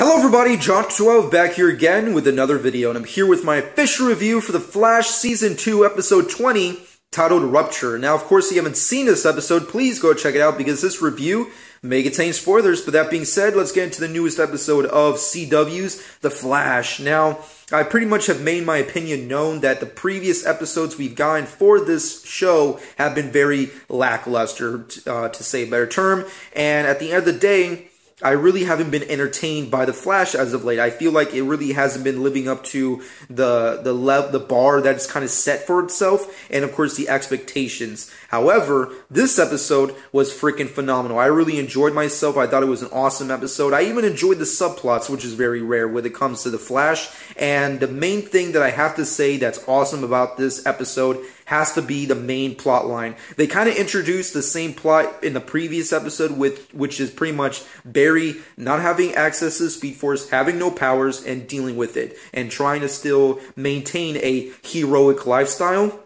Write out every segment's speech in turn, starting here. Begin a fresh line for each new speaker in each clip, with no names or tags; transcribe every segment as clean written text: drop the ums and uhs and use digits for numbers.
Hello everybody, Jock12 back here again with another video, and I'm here with my official review for The Flash Season 2, Episode 20, titled Rupture. Now, of course, if you haven't seen this episode, please go check it out, because this review may contain spoilers. But that being said, let's get into the newest episode of CW's The Flash. Now, I pretty much have made my opinion known that the previous episodes we've gotten for this show have been very lackluster, to say a better term, and at the end of the day, I really haven't been entertained by The Flash as of late. I feel like it really hasn't been living up to the bar that's kind of set for itself, and of course the expectations. However, this episode was freaking phenomenal. I really enjoyed myself. I thought it was an awesome episode. I even enjoyed the subplots, which is very rare when it comes to The Flash. And the main thing that I have to say that's awesome about this episode has to be the main plot line. They kind of introduced the same plot in the previous episode, which is pretty much Barry not having access to the Speed Force, having no powers, and dealing with it, and trying to still maintain a heroic lifestyle.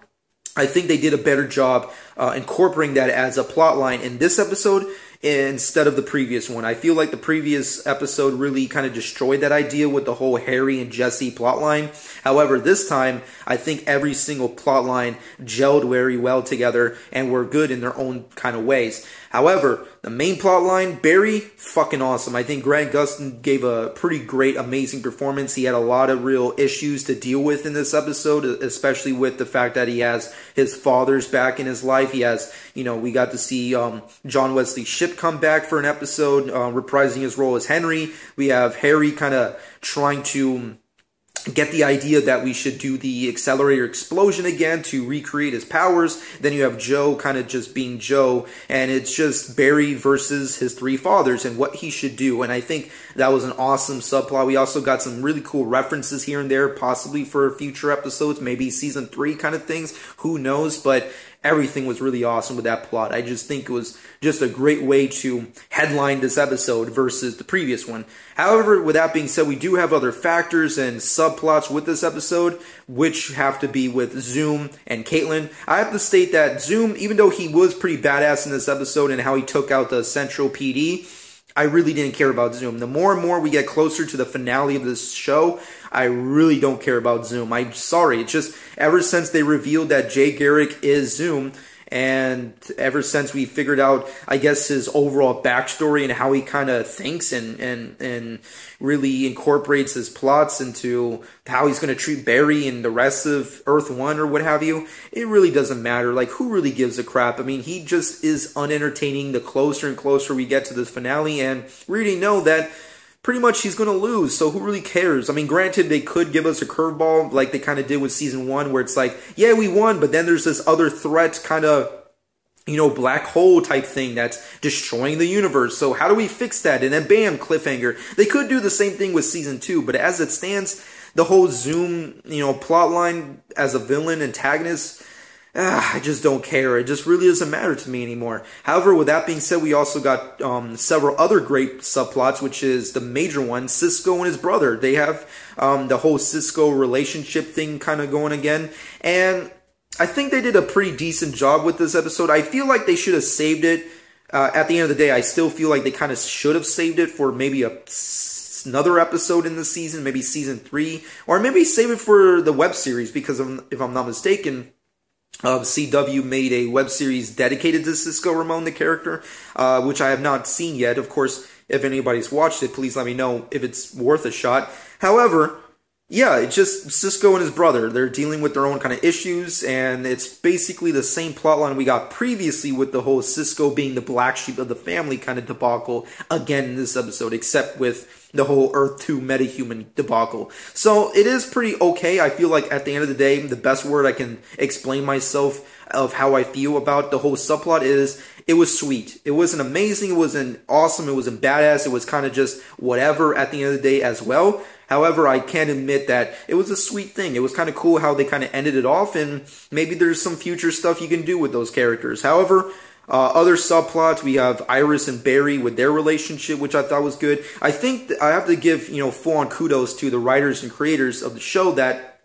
I think they did a better job incorporating that as a plot line in this episode instead of the previous one. I feel like the previous episode really kind of destroyed that idea with the whole Harry and Jesse plotline. However, this time, I think every single plotline gelled very well together and were good in their own kind of ways. However, the main plotline, Barry, fucking awesome. I think Grant Gustin gave a pretty great, amazing performance. He had a lot of real issues to deal with in this episode, especially with the fact that he has his father's back in his life. He has, we got to see John Wesley Shipp come back for an episode, reprising his role as Henry. We have Harry kind of trying to get the idea that we should do the accelerator explosion again to recreate his powers. Then you have Joe kind of just being Joe, and it's just Barry versus his three fathers and what he should do. And I think that was an awesome subplot. We also got some really cool references here and there, possibly for future episodes, maybe season 3 kind of things, who knows. But everything was really awesome with that plot. I just think it was just a great way to headline this episode versus the previous one. However, with that being said, we do have other factors and subplots with this episode, which have to be with Zoom and Caitlin. I have to state that Zoom, even though he was pretty badass in this episode and how he took out the Central PD, I really didn't care about Zoom. The more and more we get closer to the finale of this show, I really don't care about Zoom. I'm sorry. It's just ever since they revealed that Jay Garrick is Zoom, and ever since we figured out, I guess, his overall backstory and how he kind of thinks and really incorporates his plots into how he's going to treat Barry and the rest of Earth 1 or what have you, it really doesn't matter. Like, who really gives a crap? I mean, he just is unentertaining the closer and closer we get to the finale, and we already know that pretty much he's going to lose, so who really cares? I mean, granted, they could give us a curveball like they kind of did with Season 1, where it's like, yeah, we won, but then there's this other threat kind of, black hole type thing that's destroying the universe. So how do we fix that? And then bam, cliffhanger. They could do the same thing with Season 2, but as it stands, the whole Zoom, plot line as a villain antagonist, I just don't care. It just really doesn't matter to me anymore. However, with that being said, we also got several other great subplots, which is the major one, Cisco and his brother. They have the whole Cisco relationship thing kind of going again. And I think they did a pretty decent job with this episode. I feel like they should have saved it. At the end of the day, I still feel like they kind of should have saved it for maybe another episode in the season, maybe Season 3, or maybe save it for the web series, because if I'm not mistaken, CW made a web series dedicated to Cisco Ramon, the character, which I have not seen yet. Of course, if anybody's watched it, please let me know if it's worth a shot. However, yeah, it's just Cisco and his brother. They're dealing with their own kind of issues, and it's basically the same plotline we got previously with the whole Cisco being the black sheep of the family kind of debacle again in this episode, except with the whole Earth 2 metahuman debacle. So it is pretty okay. I feel like at the end of the day, the best word I can explain myself of how I feel about the whole subplot is it was sweet. It wasn't amazing. It wasn't awesome. It wasn't badass. It was kind of just whatever at the end of the day as well. However, I can admit that it was a sweet thing. It was kind of cool how they kind of ended it off, and maybe there's some future stuff you can do with those characters. However, other subplots, we have Iris and Barry with their relationship, which I thought was good. I think I have to give, full-on kudos to the writers and creators of the show that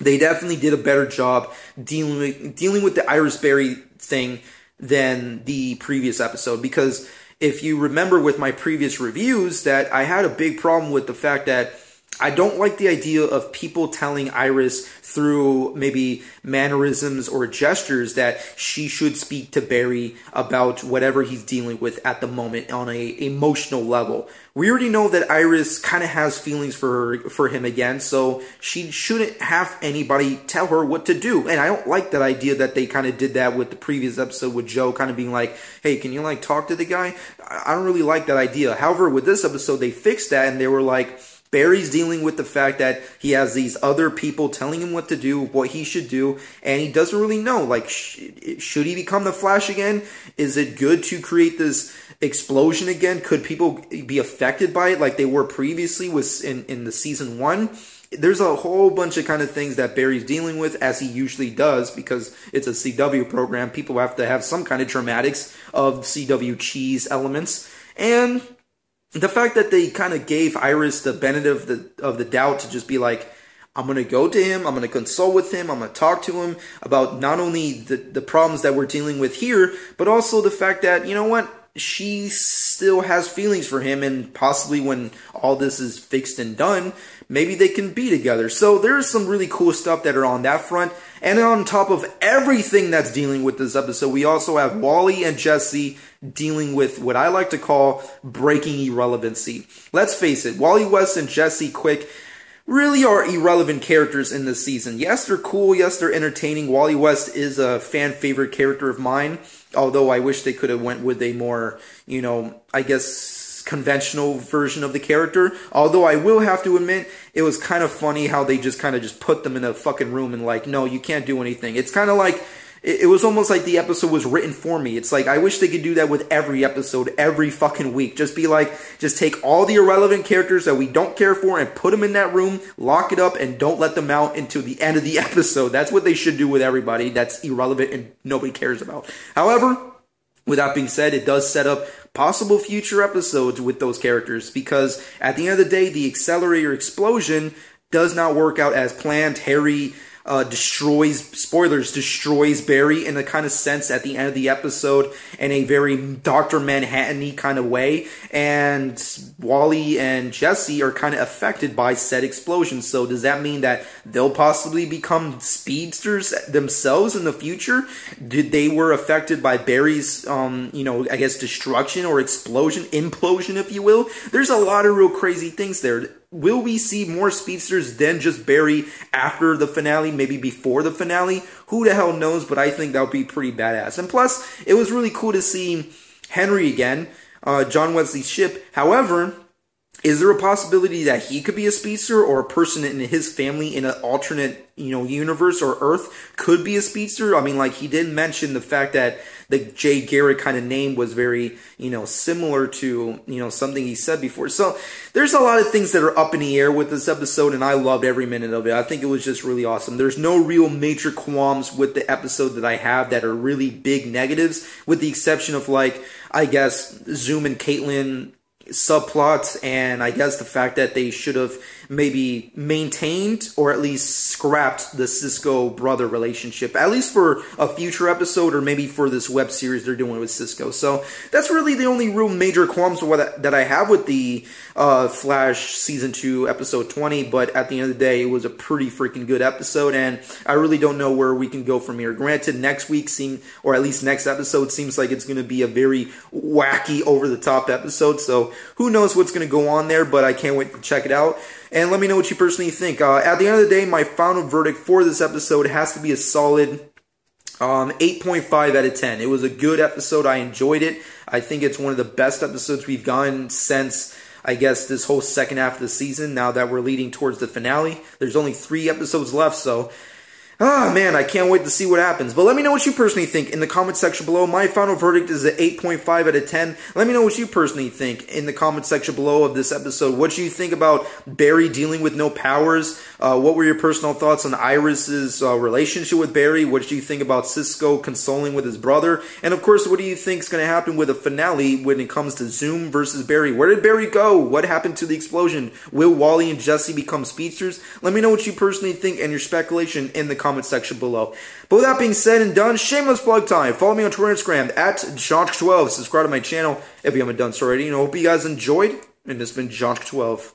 they definitely did a better job dealing with the Iris Barry thing than the previous episode, because if you remember with my previous reviews, that I had a big problem with the fact that I don't like the idea of people telling Iris through maybe mannerisms or gestures that she should speak to Barry about whatever he's dealing with at the moment on a emotional level. We already know that Iris kind of has feelings for him again, so she shouldn't have anybody tell her what to do. And I don't like that idea that they kind of did that with the previous episode with Joe kind of being like, hey, can you like talk to the guy? I don't really like that idea. However, with this episode, they fixed that and they were like, Barry's dealing with the fact that he has these other people telling him what to do, what he should do, and he doesn't really know. Like, should he become the Flash again? Is it good to create this explosion again? Could people be affected by it like they were previously in the season 1? There's a whole bunch of kind of things that Barry's dealing with, as he usually does, because it's a CW program. People have to have some kind of dramatics of CW cheese elements. And the fact that they kind of gave Iris the benefit of the doubt to just be like, I'm going to go to him, I'm going to consult with him, I'm going to talk to him about not only the problems that we're dealing with here, but also the fact that, you know what, she still has feelings for him, and possibly when all this is fixed and done, maybe they can be together. So there's some really cool stuff that are on that front. And then on top of everything that's dealing with this episode, we also have Wally and Jesse dealing with what I like to call breaking irrelevancy. Let's face it, Wally West and Jesse Quick really are irrelevant characters in this season. Yes, they're cool. Yes, they're entertaining. Wally West is a fan favorite character of mine, although I wish they could have went with a more, you know, I guess conventional version of the character. Although I will have to admit, it was kind of funny how they just put them in a fucking room and like, no, you can't do anything. It's kind of like, it was almost like the episode was written for me. It's like, I wish they could do that with every episode, every fucking week. Just be like, just take all the irrelevant characters that we don't care for and put them in that room, lock it up, and don't let them out until the end of the episode. That's what they should do with everybody that's irrelevant and nobody cares about. However, with that being said, it does set up possible future episodes with those characters, because at the end of the day, the accelerator explosion does not work out as planned. Harry destroys Barry in a kind of sense at the end of the episode in a very Dr. Manhattan-y kind of way, and Wally and Jesse are kind of affected by said explosion. So does that mean that they'll possibly become speedsters themselves in the future? Did they were affected by Barry's, you know, I guess destruction or explosion, implosion, if you will? There's a lot of real crazy things there. Will we see more speedsters than just Barry after the finale, maybe before the finale? Who the hell knows, but I think that would be pretty badass. And plus, it was really cool to see Henry again, John Wesley's ship. However, is there a possibility that he could be a speedster, or a person in his family in an alternate, you know, universe or Earth could be a speedster? I mean, like, he did mention the fact that the Jay Garrick kind of name was very, you know, similar to, you know, something he said before. So there's a lot of things that are up in the air with this episode, and I loved every minute of it. I think it was just really awesome. There's no real major qualms with the episode that I have that are really big negatives, with the exception of, like, I guess, Zoom and Caitlin subplots, and I guess the fact that they should have maybe maintained or at least scrapped the Cisco brother relationship, at least for a future episode, or maybe for this web series they're doing with Cisco. So that's really the only real major qualms that I have with the Flash Season 2 Episode 20, but at the end of the day, it was a pretty freaking good episode, and I really don't know where we can go from here. Granted, next week or at least next episode seems like it's going to be a very wacky, over-the-top episode, so who knows what's going to go on there, but I can't wait to check it out. And let me know what you personally think. At the end of the day, my final verdict for this episode has to be a solid 8.5 out of 10. It was a good episode. I enjoyed it. I think it's one of the best episodes we've gotten since, I guess, this whole second half of the season, now that we're leading towards the finale. There's only 3 episodes left, so man, I can't wait to see what happens. But let me know what you personally think in the comment section below. My final verdict is an 8.5 out of 10. Let me know what you personally think in the comment section below of this episode. What do you think about Barry dealing with no powers? What were your personal thoughts on Iris's relationship with Barry? What do you think about Cisco consoling with his brother? And of course, what do you think is going to happen with a finale when it comes to Zoom versus Barry? Where did Barry go? What happened to the explosion? Will Wally and Jesse become speedsters? Let me know what you personally think and your speculation in the comments comment section below. But with that being said and done, shameless plug time. Follow me on Twitter and Instagram at Jonk12. Subscribe to my channel if you haven't done so already. And I hope you guys enjoyed. And this has been Jonk12.